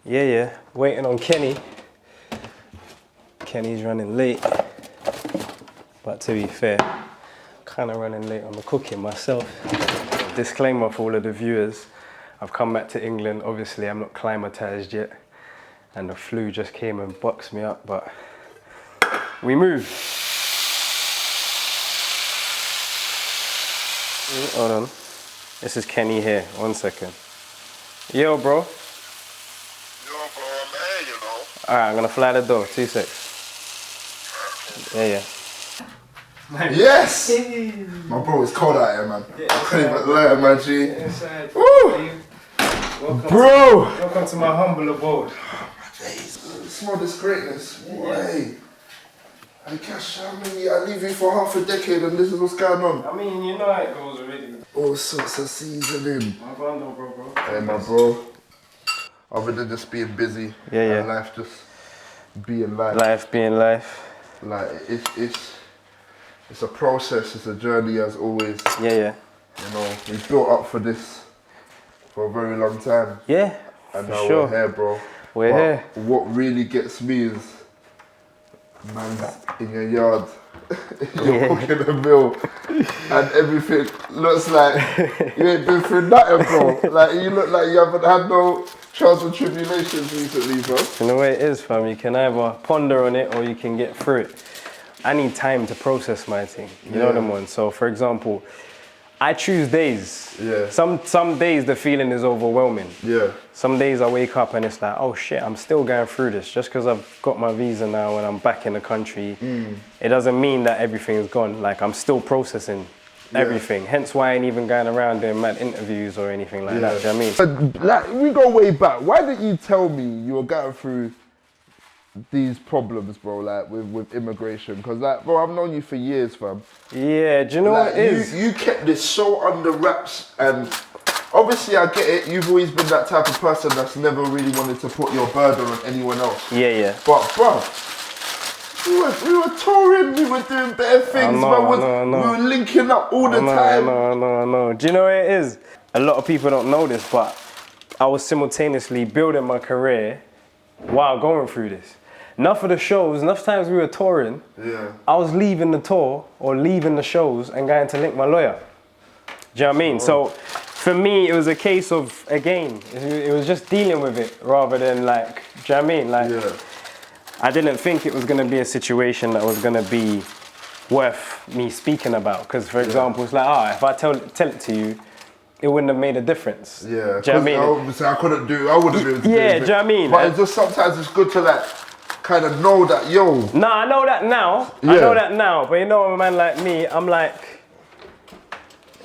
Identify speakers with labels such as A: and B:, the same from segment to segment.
A: Yeah. Waiting on Kenny. Kenny's running late. But to be fair, kind of running late on the cooking myself. Disclaimer for all of the viewers. I've come back to England. Obviously, I'm not climatized yet. And the flu just came and boxed me up, but we move. Hold on. This is Kenny here. 1 second. Yo, bro.
B: Yo, bro, I'm here, you know.
A: Alright, I'm gonna fly the door. 2 seconds. Yeah.
B: Yes! My bro, it's cold out here, man. I couldn't even lie, man, G. Woo!
A: Welcome to my humble abode.
B: Smell this greatness. Wait. Hey, Cashh, I leave you for half a decade and this is what's going on.
A: I mean, you know how it goes already.
B: All sorts of seasoning.
A: My bundle, bro.
B: Hey, my bro. Other than just being busy, and life just being life.
A: Life being life.
B: Like, it's a process, it's a journey as always.
A: Yeah.
B: You know, we built up for this for a very long time.
A: Yeah,
B: and
A: for
B: now
A: sure.
B: we're here, bro.
A: We're here.
B: What really gets me is, man's in your yard, you're cooking a meal, and everything looks like you ain't been through nothing, bro. Like, you look like you haven't had no trials and tribulations recently, bro.
A: You know what it is, fam? You can either ponder on it or you can get through it. I need time to process my thing. You know what I'm on? So, for example, I choose days.
B: Yeah.
A: Some days the feeling is overwhelming.
B: Yeah.
A: Some days I wake up and it's like, oh shit, I'm still going through this. Just because I've got my visa now and I'm back in the country, it doesn't mean that everything is gone. Like, I'm still processing everything. Hence why I ain't even going around doing mad interviews or anything like that. Do you know what I mean?
B: But, like, we go way back. Why didn't you tell me you were going through these problems, bro, like with immigration? Because, like, bro, I've known you for years, fam.
A: Yeah, do you know what it is?
B: You kept this so under wraps, and obviously I get it, you've always been that type of person that's never really wanted to put your burden on anyone else.
A: Yeah.
B: But, bro, we were touring, we were doing better things, we were linking up all the time.
A: No. Do you know what it is? A lot of people don't know this, but I was simultaneously building my career while going through this. Enough of the shows, enough times we were touring, I was leaving the tour or leaving the shows and going to link my lawyer. Do you know what I mean? So for me, it was a case of, again, it was just dealing with it rather than like, do you know what I mean? Like, I didn't think it was gonna be a situation that was gonna be worth me speaking about. Because for example, it's like, if I tell it to you, it wouldn't have made a difference.
B: Yeah,
A: do you know what I mean?
B: Obviously I wouldn't be able to do it.
A: Do you know what I mean?
B: But it's just sometimes it's good to like kind of know that, yo.
A: Nah, I know that now. I know that now. But you know, a man like me, I'm like,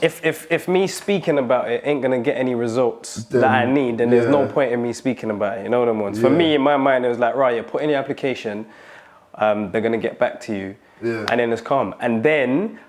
A: if me speaking about it ain't gonna get any results that I need, then there's no point in me speaking about it. You know what I mean? For me, in my mind, it was like, right, you put in your application, they're gonna get back to you, and then it's calm. And then,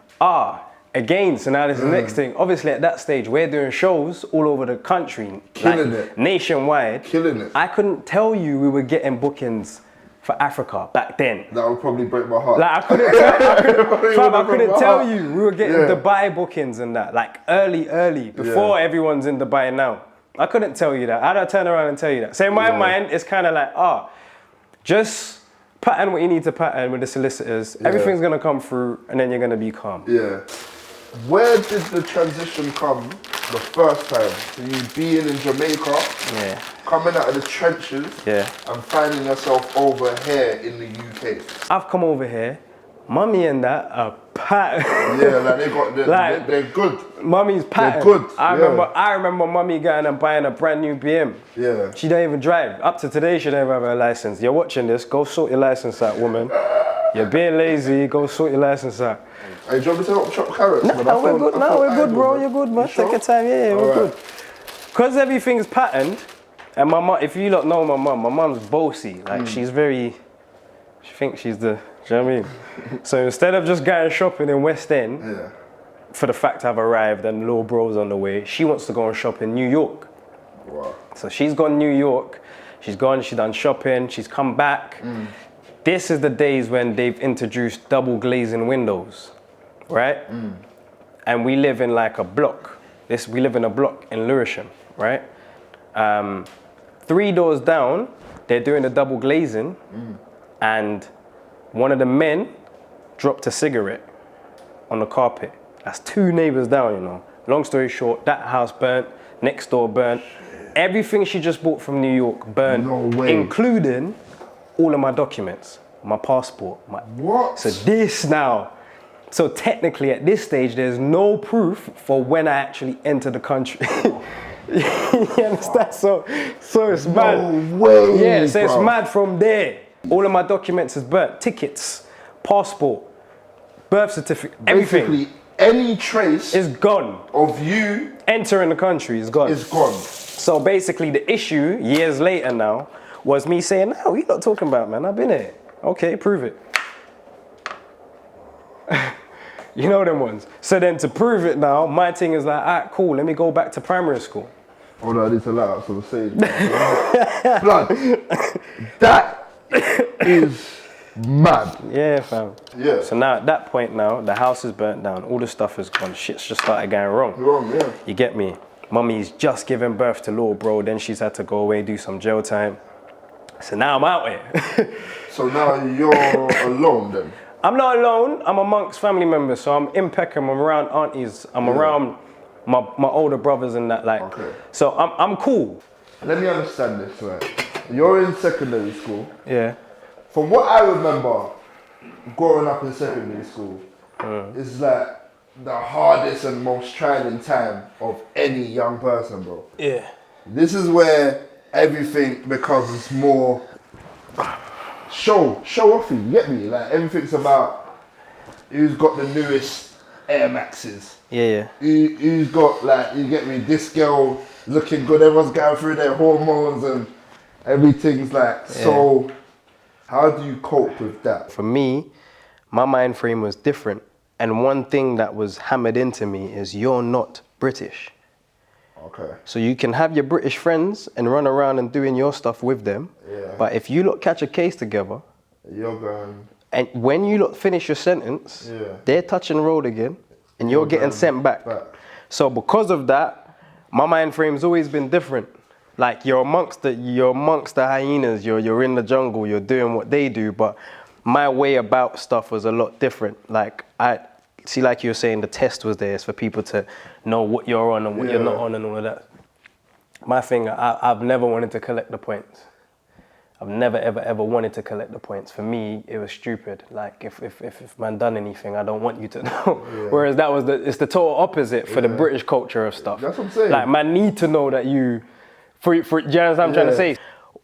A: again, so now this is the next thing. Obviously, at that stage, we're doing shows all over the country,
B: killing it,
A: nationwide,
B: killing it.
A: I couldn't tell you we were getting bookings for Africa back then.
B: That would probably break my heart.
A: Like, I couldn't tell you we were getting Dubai bookings and that, like early, before everyone's in Dubai now. I couldn't tell you that. I'd turn around and tell you that. So in my mind, it's kind of like, just pattern what you need to pattern with the solicitors. Everything's gonna come through and then you're gonna be calm.
B: Yeah. Where did the transition come the first time? So you being in Jamaica, coming out of the trenches, and finding yourself over here in the UK.
A: I've come over here, mummy and that are pattern.
B: Yeah, like they're good.
A: Mummy's pattern.
B: They're good.
A: I remember mummy going and buying a brand new BM.
B: Yeah.
A: She don't even drive. Up to today, she don't even have her license. You're watching this, go sort your license out, woman. You're being lazy, go sort your license out.
B: Hey, do you want me to help chop carrots?
A: No, we're good. No, we're good, bro. You're good, man. Take your time. Yeah, we're good. Because everything's patterned, and my mum, if you lot know my mum's bossy. Like, she's very, she thinks she's the, do you know what I mean? So instead of just going shopping in West End, for the fact I've arrived and little bro's on the way, she wants to go and shop in New York.
B: Wow.
A: So she's gone New York, she's done shopping, she's come back. This is the days when they've introduced double glazing windows. Right? And we live in like a block. We live in a block in Lewisham, right? 3 doors down, they're doing the double glazing, and one of the men dropped a cigarette on the carpet. That's 2 neighbors down, you know. Long story short, that house burnt, next door burnt. Everything she just bought from New York burnt,
B: No way.
A: including all of my documents, my passport.
B: What?
A: So this now, so technically at this stage, there's no proof for when I actually entered the country. You understand? So it's mad.
B: No way,
A: Yeah, so it's
B: bro.
A: mad from there. All of my documents is burnt, tickets, passport, birth certificate, everything.
B: Basically, any trace
A: It's gone.
B: of you
A: Entering the country is gone.
B: is gone.
A: So basically the issue, years later now, was me saying, no, what you not talking about, man? I've been here. Okay, prove it. You know them ones. So then to prove it now, my thing is like, all right, cool, let me go back to primary school.
B: Hold on, I need to light up some sage. Blood. That is mad.
A: Yeah, fam.
B: Yeah.
A: So now at that point now, the house is burnt down, all the stuff is gone, shit's just started going wrong.
B: Wrong, yeah.
A: You get me? Mummy's just given birth to little bro, then she's had to go away, do some jail time. So now I'm out here.
B: So now you're alone then?
A: I'm not alone, I'm amongst family members, so I'm in Peckham, I'm around aunties, I'm around my older brothers and that, like.
B: Okay.
A: So I'm cool.
B: Let me understand this, right? You're in secondary school.
A: Yeah.
B: From what I remember, growing up in secondary school, is like the hardest and most trying time of any young person, bro.
A: Yeah.
B: This is where everything becomes more show offy, you get me? Like everything's about who's got the newest Air Maxes.
A: Yeah.
B: Who's got, like, you get me, this girl looking good, everyone's going through their hormones and everything's like, so how do you cope with that?
A: For me, my mind frame was different. And one thing that was hammered into me is you're not British.
B: Okay.
A: So you can have your British friends and run around and doing your stuff with them.
B: Yeah.
A: But if you lot catch a case together,
B: You're going,
A: and when you lot finish your sentence, they're touching road again, and you're getting sent back. So because of that, my mind frame's always been different. Like you're amongst the hyenas, you're in the jungle, you're doing what they do, but my way about stuff was a lot different. Like like you were saying, the test was there, it's for people to know what you're on and what you're not on and all of that. My thing, I've never wanted to collect the points. I've never, ever wanted to collect the points. For me, it was stupid. Like, if man done anything, I don't want you to know. Yeah. Whereas it's the total opposite for the British culture of stuff.
B: That's what I'm saying.
A: Like, man need to know that do you understand what I'm trying to say?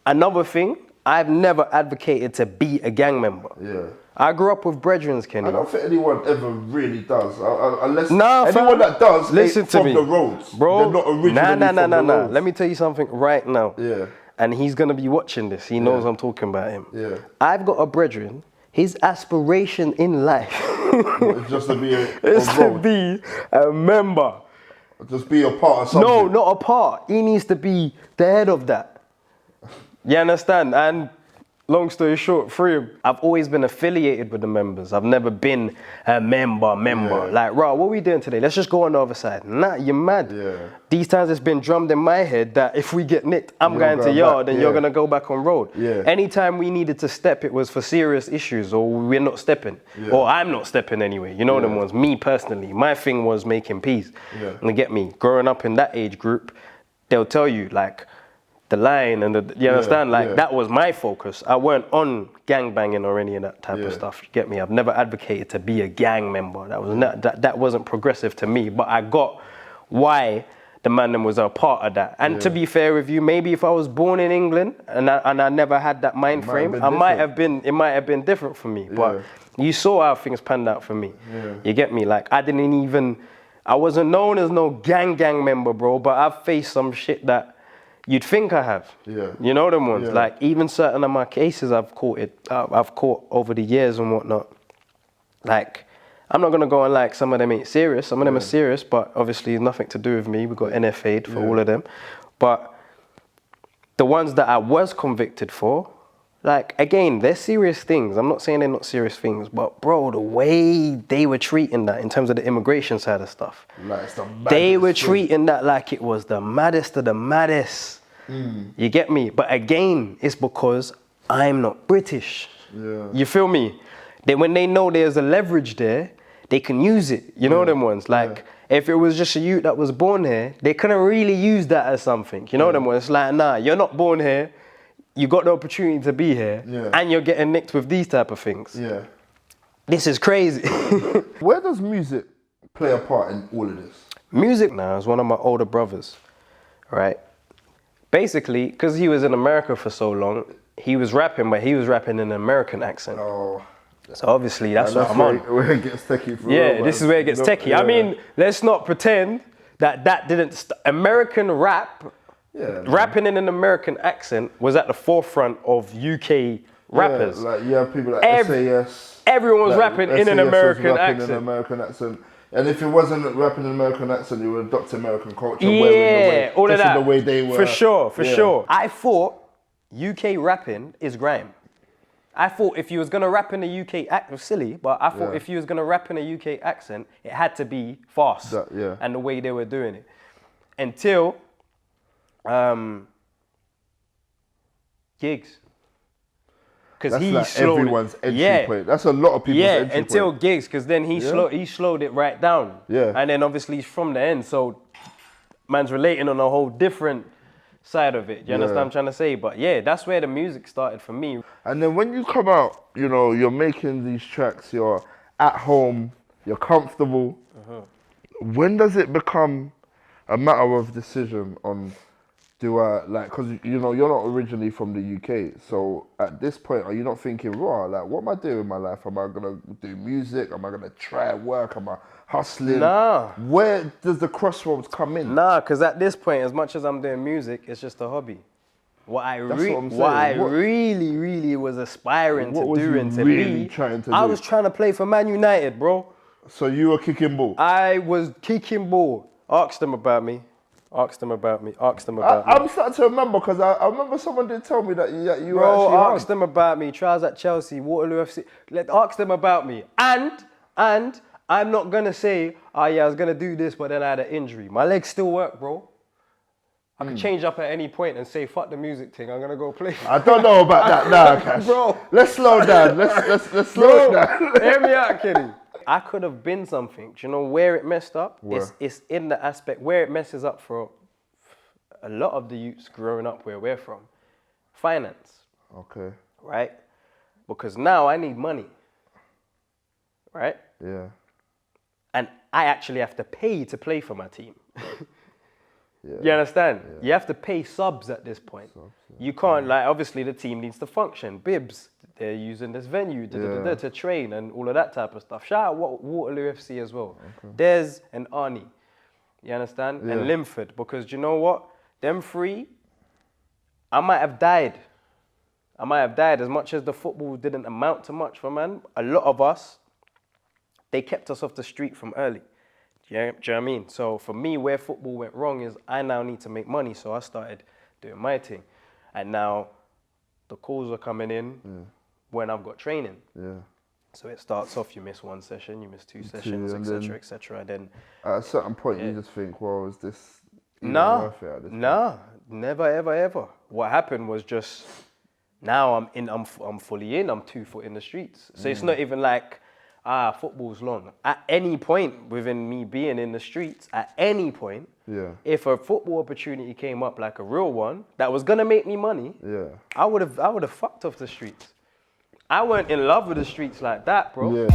A: Another thing, I've never advocated to be a gang member.
B: Yeah.
A: I grew up with brethren, Kenny.
B: I don't think anyone ever really does. Unless
A: fam,
B: anyone that does,
A: listen to
B: from
A: me,
B: the roads.
A: bro.
B: They're not originally from the roads.
A: Let me tell you something right now.
B: Yeah.
A: And he's gonna be watching this. He knows I'm talking about him.
B: Yeah.
A: I've got a brethren. His aspiration in life
B: It's just to be
A: is to be a member.
B: Just be a part of something.
A: No, not a part. He needs to be the head of that. You understand? And long story short, for him, I've always been affiliated with the members. I've never been a member.
B: Yeah.
A: Like, right, what are we doing today? Let's just go on the other side. Nah, you're mad.
B: Yeah.
A: These times it's been drummed in my head that if we get nicked, I'm going to yard and you're going to go back on road.
B: Yeah.
A: Anytime we needed to step, it was for serious issues or we're not stepping.
B: Yeah.
A: Or I'm not stepping anyway. You know them ones. Me personally, my thing was making peace.
B: Yeah.
A: And get me, growing up in that age group, they'll tell you, like, the line and you understand? Like, that was my focus. I weren't on gangbanging or any of that type of stuff. You get me? I've never advocated to be a gang member. That was not, that wasn't progressive to me. But I got why the man them was a part of that. And to be fair with you, maybe if I was born in England and I never had that mind frame, it might have been different for me. But you saw how things panned out for me. Yeah. You get me? Like, I wasn't known as no gang member, bro. But I've faced some shit that you'd think I have. Yeah. You know them ones? Yeah. Like, even certain of my cases I've caught over the years and whatnot. Like, I'm not gonna go on like some of them ain't serious. Some of them are serious, but obviously nothing to do with me. We got NFA'd for all of them. But the ones that I was convicted for, like, again, they're serious things. I'm not saying they're not serious things, but bro, the way they were treating that in terms of the immigration side of stuff,
B: like,
A: they were treating that like it was the maddest of the maddest. You get me? But again, it's because I'm not British.
B: Yeah.
A: You feel me? When they know there's a leverage there, they can use it. You know them ones? Like, if it was just a youth that was born here, they couldn't really use that as something. You know them ones? It's like, nah, you're not born here. You got the opportunity to be here, and you're getting nicked with these type of things.
B: Yeah.
A: This is crazy.
B: Where does music play a part in all of this?
A: Music now is one of my older brothers, right? Basically, because he was in America for so long, he was rapping, but he was rapping in an American accent.
B: Oh.
A: So obviously that's what I'm on.
B: Where it gets techie for
A: Yeah,
B: real,
A: this is where it gets techie. I mean, let's not pretend that didn't... American rap, rapping in an American accent was at the forefront of UK rappers.
B: Yeah, like you have people like SAS.
A: Everyone was rapping in an American
B: accent. And if it wasn't rapping in an American accent, you would adopt American culture.
A: Yeah, all of that.
B: The way they were.
A: For sure. I thought UK rapping is grime. I thought if you was gonna rap in a UK accent, silly, but I thought if you was gonna rap in a UK accent, it had to be fast. And the way they were doing it. Until Gigs. Because he
B: like
A: slowed
B: everyone's entry point. That's a lot of people's entry point.
A: Until Gigs, because then he slowed it right down. And then obviously from the end, so man's relating on a whole different side of it. You understand what I'm trying to say? But yeah, that's where the music started for me.
B: And then when you come out, you know, you're making these tracks, you're at home, you're comfortable. When does it become a matter of decision on, do I, like, because, you know, you're not originally from the UK, so at this point, are you not thinking, raw, like, what am I doing in my life? Am I going to do music? Am I going to try work? Am I hustling?
A: Nah.
B: Where does the crossroads come in?
A: Nah, because at this point, as much as I'm doing music, it's just a hobby. What I really was aspiring to do and to be, I was trying to play for Man United, bro.
B: So you were kicking ball?
A: I was kicking ball. Ask them about me.
B: I'm starting to remember, because I remember someone did tell me that you were actually hard.
A: Ask them about me. Trials at Chelsea, Waterloo FC. Ask them about me. And I'm not going to say, oh yeah, I was going to do this, but then I had an injury. My legs still work, bro. I can change up at any point and say, fuck the music thing, I'm going to go play.
B: I don't know about that now, Cashh.
A: Bro.
B: Let's slow down. Let's slow down.
A: Hear me out, Kenny. I could have been something. Do you know where it messed up? It's in the aspect where it messes up for a lot of the youths growing up where we're from. Finance.
B: Okay.
A: Right? Because now I need money. Right?
B: Yeah.
A: And I actually have to pay to play for my team. You understand? Yeah. You have to pay subs at this point. You can't, like, obviously the team needs to function. Bibs, they're using this venue to train and all of that type of stuff. Shout out Waterloo FC as well. Des and Arnie. You understand? And Limford. Because you know what? Them three, I might have died. As much as the football didn't amount to much for man. A lot of us, they kept us off the street from early. Do you know what I mean? So for me, where football went wrong is I now need to make money. So I started doing my thing. And now the calls are coming in when I've got training. Yeah. So it starts off, you miss one session, you miss two sessions, etc., etc. And then
B: at a certain point, you just think, well, is this worth it at this
A: point? Never, ever. What happened was just, now I'm fully in, I'm 2 foot in the streets. So it's not even like, football's long. At any point within me being in the streets, at any point, if a football opportunity came up, like a real one, that was gonna make me money, I would have fucked off the streets. I weren't in love with the streets like that, bro.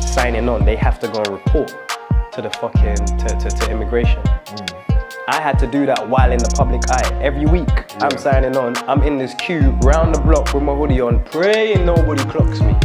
A: Signing on, they have to go and report to the fucking to immigration. I had to do that while in the public eye. Every week, I'm signing on. I'm in this queue round the block with my hoodie on, praying nobody clocks me.